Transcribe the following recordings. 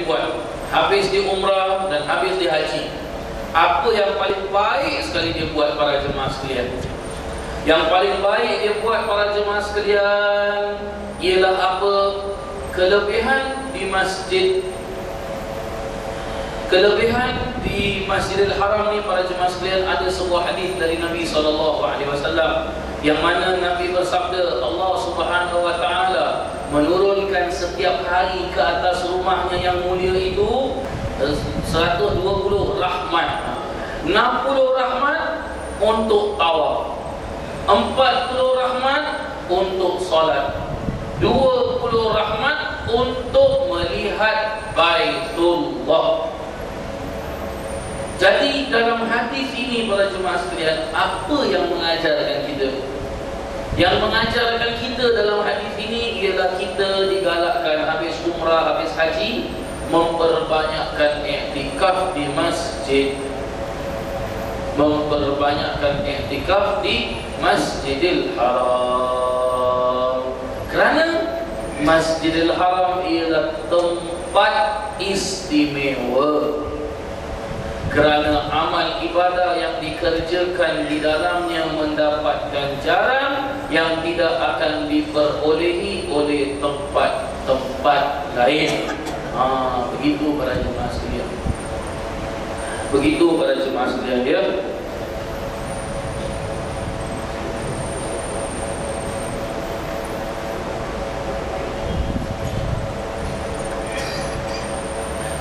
buat. Habis di umrah dan habis di haji, apa yang paling baik sekali dia buat para jemaah sekalian? Yang paling baik dia buat para jemaah sekalian ialah apa? Kelebihan di masjid. Kelebihan di Masjidil Haram ni para jemaah sekalian, ada sebuah hadis dari Nabi SAW yang mana Nabi bersabda, Allah Subhanahu Wa Taala menurunkan setiap hari ke atas rumahnya yang mulia itu 120 rahmat, 60 rahmat untuk tawaf, 40 rahmat untuk salat, 20 rahmat untuk melihat Baitullah. Jadi dalam hadis ini para jemaah sekalian, apa yang mengajarkan kita? Yang mengajarkan kita dalam hadis ini ialah kita digalakkan habis umrah, habis haji, memperbanyakkan i'tikaf di masjid. Memperbanyakkan i'tikaf di Masjidil Haram. Kerana Masjidil Haram ialah tempat istimewa. Kerana amal ibadah yang dikerjakan di dalamnya mendapatkan ganjaran yang tidak akan diperolehi oleh tempat-tempat lain. Begitu para jemaah sekalian. Begitu para jemaah sekalian dia.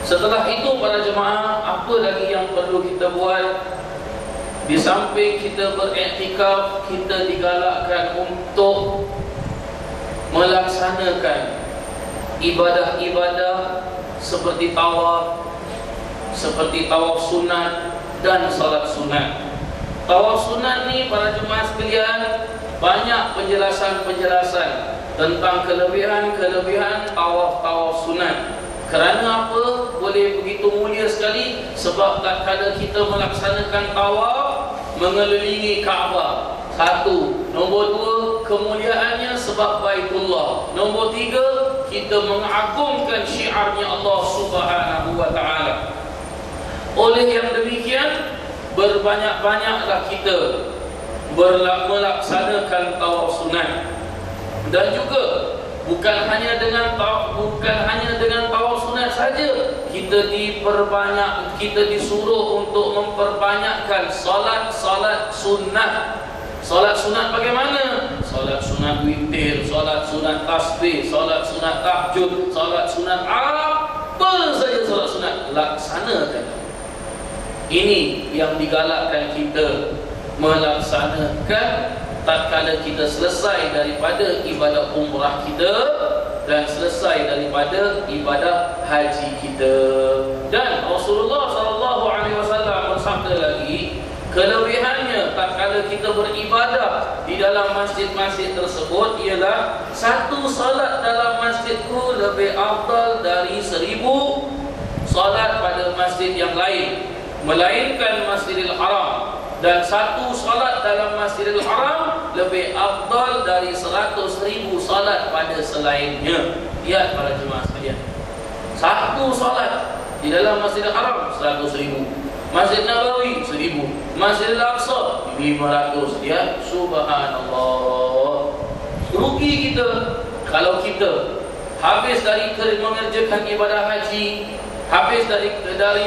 Setelah itu para jemaah, apa lagi yang perlu kita buat? Di samping kita beriktikaf, kita digalakkan untuk melaksanakan ibadah-ibadah seperti tawaf sunat dan salat sunat. Tawaf sunat ni para jemaah sekalian, banyak penjelasan-penjelasan tentang kelebihan-kelebihan tawaf sunat. Kerana apa boleh begitu mulia sekali? Sebab tak kala kita melaksanakan tawaf mengelilingi Kaabah. Satu. Nombor dua, kemuliaannya sebab Baitullah. Nombor tiga, kita mengagungkan syiarnya Allah Subhanahu Wa Taala. Oleh yang demikian, berbanyak-banyaklah kita melaksanakan tawaf sunat. Dan juga bukan hanya dengan tawaf sunat saja, kita disuruh untuk memperbanyakkan salat sunat. Salat sunat bagaimana? Salat sunat witir, salat sunat tasbih, salat sunat tahajud, salat sunat apa saja salat sunat laksanakan. Ini yang digalakkan kita melaksanakan tatkala kita selesai daripada ibadah umrah kita dan selesai daripada ibadah haji kita. Dan Rasulullah SAW bersabda lagi, kelebihannya tatkala kita beribadah di dalam masjid-masjid tersebut ialah satu salat dalam masjidku lebih afdal dari 1000 salat pada masjid yang lain, melainkan Masjidil Haram. Dan satu salat dalam Masjidil Haram lebih afdal dari 100,000 salat pada selainnya. Lihat para jemaah sekalian, satu salat di dalam Masjidil Haram 100,000, Masjid Nabawi 1000, Masjidil Aqsa 500. Ya subhanallah. Rugi kita kalau kita habis dari mengerjakan ibadah haji, habis dari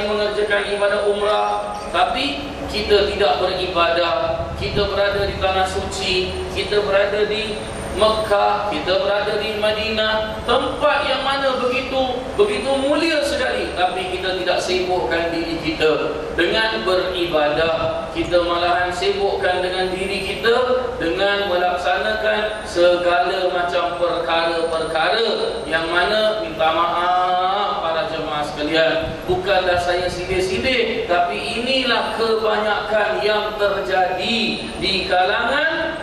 mengerjakan ibadah umrah, tapi kita tidak beribadah. Kita berada di tanah suci, kita berada di Mekah, kita berada di Madinah, tempat yang mana begitu mulia sekali, tapi kita tidak sibukkan diri kita dengan beribadah. Kita malahan sibukkan dengan diri kita dengan melaksanakan segala macam perkara-perkara yang mana, minta maaf para jemaah sekalian, bukanlah saya sindir-sindir, tapi inilah kebanyakan yang terjadi di kalangan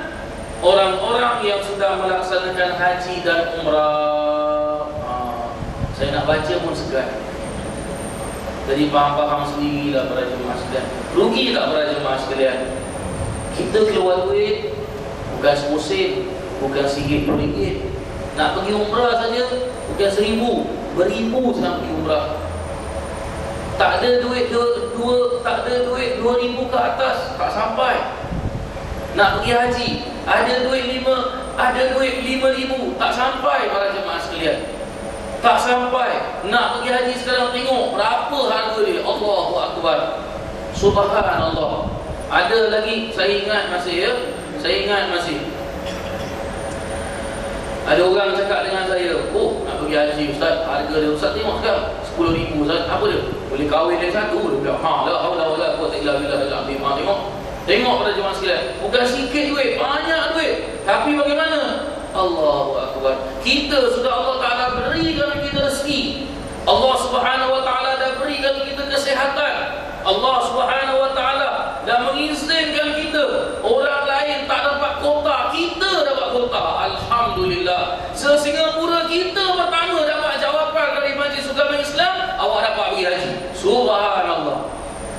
orang-orang yang sudah melaksanakan haji dan umrah. Saya nak baca pun segan. Jadi faham-faham sendirilah para jemaah sekalian. Rugi tak para jemaah sekalian? Kita keluar duit bukan RM1, bukan RM1 nak pergi umrah saja bukan RM1,000, beribu nak pergi umrah. Tak ada duit tak ada duit 2,000 ke atas, tak sampai nak pergi haji. Ada duit 5,000, tak sampai para jemaah sekalian. Tak sampai. Nak pergi haji sekarang, tengok berapa harga dia. Allahu Akbar, subhanallah. Ada lagi, saya ingat masih ada orang cakap dengan saya, oh nak pergi haji Ustaz, harga dia Ustaz tengok sekarang 10,000 Ustaz, apa dia? Boleh kahwin dia satu. Dia bilang, la haula wala quwwata illa billah. Tengok pada jemaah sekalian, bukan sikit duit, banyak duit. Tapi bagaimana? Allahu Akbar. Kita sudah Allah Ta'ala berikan kita rezeki. Allah Subhanahu Wa Ta'ala dah berikan kita kesihatan. Allah Subhanahu Wa Ta'ala dah mengizinkan kita. Orang lain tak dapat kota, kita dapat kota. Alhamdulillah. Se-Singapura kita pertama dapat jawapan dari Majlis Ugama Islam, awak dapat pergi haji. Subhanallah.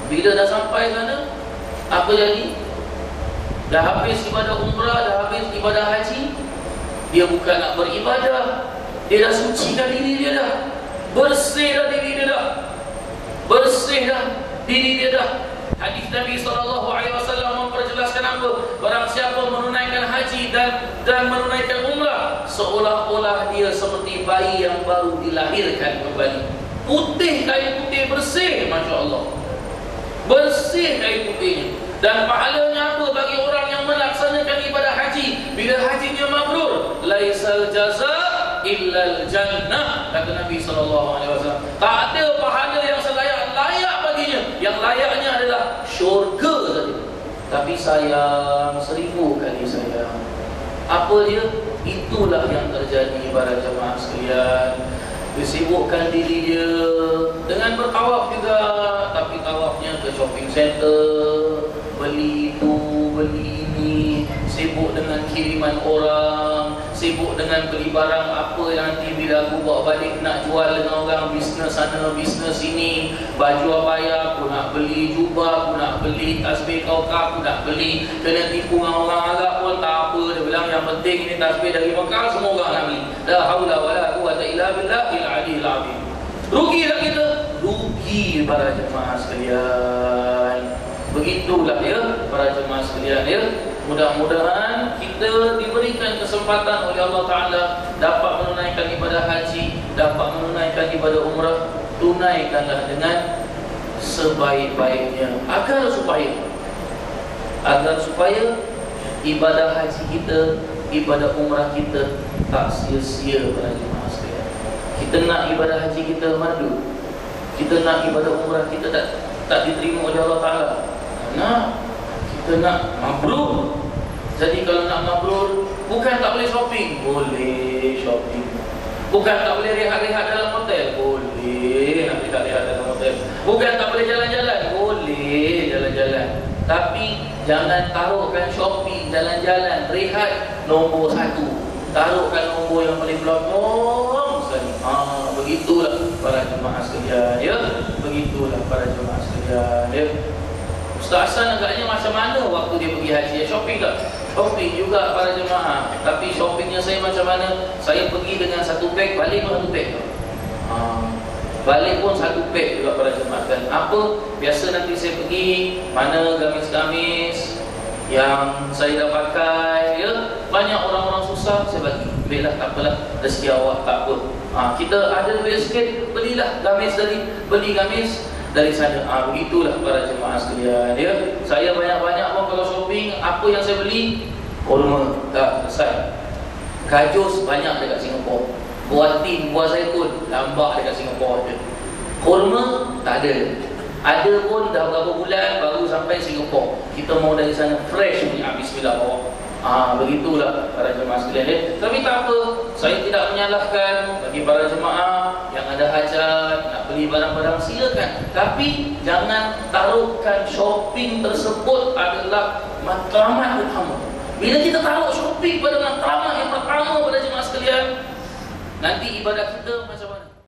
Bila dah sampai sana, apa jadi? Dah habis ibadah umrah, dah habis ibadah haji. Dia bukan nak beribadah, dia dah sucikan diri dia dah. Bersih dah diri dia dah. Bersih dah diri dia dah. Hadis Nabi SAW memperjelaskan apa? Barang siapa menunaikan haji dan menunaikan umrah, seolah-olah dia seperti bayi yang baru dilahirkan kembali. Putih, kain putih bersih, Masya Allah. Bersih kain putihnya. Dan pahalanya apa bagi orang yang melaksanakan ibadah haji? Bila hajinya mabrur, laisal jaza illal jannah, kata Nabi SAW. Tak ada pahala yang selayak-layak baginya. Yang layaknya adalah syurga saja. Tapi sayang, 1000 kali sayang. Apa dia? Itulah yang terjadi para jemaah sekalian. Disibukkan diri dia dengan bertawaf juga, tapi tawafnya ke shopping center, beli itu, beli ini, sibuk dengan kiriman orang, sibuk dengan beli barang apa yang nanti bila aku bawa balik nak jual dengan orang, bisnes sana, bisnes sini, baju abaya aku nak beli, jubah aku nak beli, tasbih kaukab aku nak beli, kena tipu dengan orang Arab pun tak apa, dia bilang yang penting ini tasbih dari Mekah, semua orang nak beli. La haula wala quwwata illa billahil aliyil azim. Rugi tak kita? Rugi para jemaah sekalian. Begitulah ya para jemaah sekalian ya. Mudah-mudahan kita diberikan kesempatan oleh Allah Ta'ala dapat menunaikan ibadah haji, dapat menunaikan ibadah umrah. Tunaikanlah dengan sebaik-baiknya agar supaya ibadah haji kita, ibadah umrah kita tak sia-sia para jemaah sekalian. Kita nak ibadah haji kita madu, kita nak ibadah umrah kita tak diterima oleh Allah Ta'ala. Nah, kita nak mabrur. Jadi kalau nak mabrur, bukan tak boleh shopping, boleh shopping. Bukan tak boleh rehat-rehat dalam hotel, boleh nak rehat-rehat dalam hotel. Bukan tak boleh jalan-jalan, boleh jalan-jalan. Tapi jangan taruhkan shopping, jalan-jalan, rehat nombor 1. Taruhkan nombor yang paling belakang sekali. Begitulah para jemaah sekalian ya. Begitulah para jemaah sekalian ya. Ustaz Hasan agaknya macam mana waktu dia pergi haji? Shopping tak? Shopping juga para jemaah. Tapi shoppingnya saya macam mana? Saya pergi dengan 1 beg, balik pun 1 beg. Balik pun 1 beg juga para jemaah. Dan apa? Biasa nanti saya pergi, mana gamis-gamis yang saya dah pakai ya. Banyak orang-orang susah, saya bagi. Ambillah, tak apalah, rezeki awak tak apa. Kita ada duit sikit, belilah gamis beli gamis dari sana. Begitulah para jemaah sekalian ya. Saya banyak-banyak pun kalau shopping, apa yang saya beli? Kurma, tak selesai. Gajus banyak dekat Singapura. Buatin, buah zaitun lambat dekat Singapura je. Kurma tak ada. Ada pun dah berapa bulan baru sampai Singapura. Kita mau dari sana fresh punya. Bismillah bawa. Begitulah para jemaah sekalian ya. Tapi tak apa, saya tidak menyalahkan bagi para jemaah yang ada hajat nak beli barang-barang, silakan. Tapi jangan taruhkan shopping tersebut adalah matlamat utama. Bila kita taruh shopping pada matlamat yang pertama pada jemaah sekalian, nanti ibadah kita macam mana?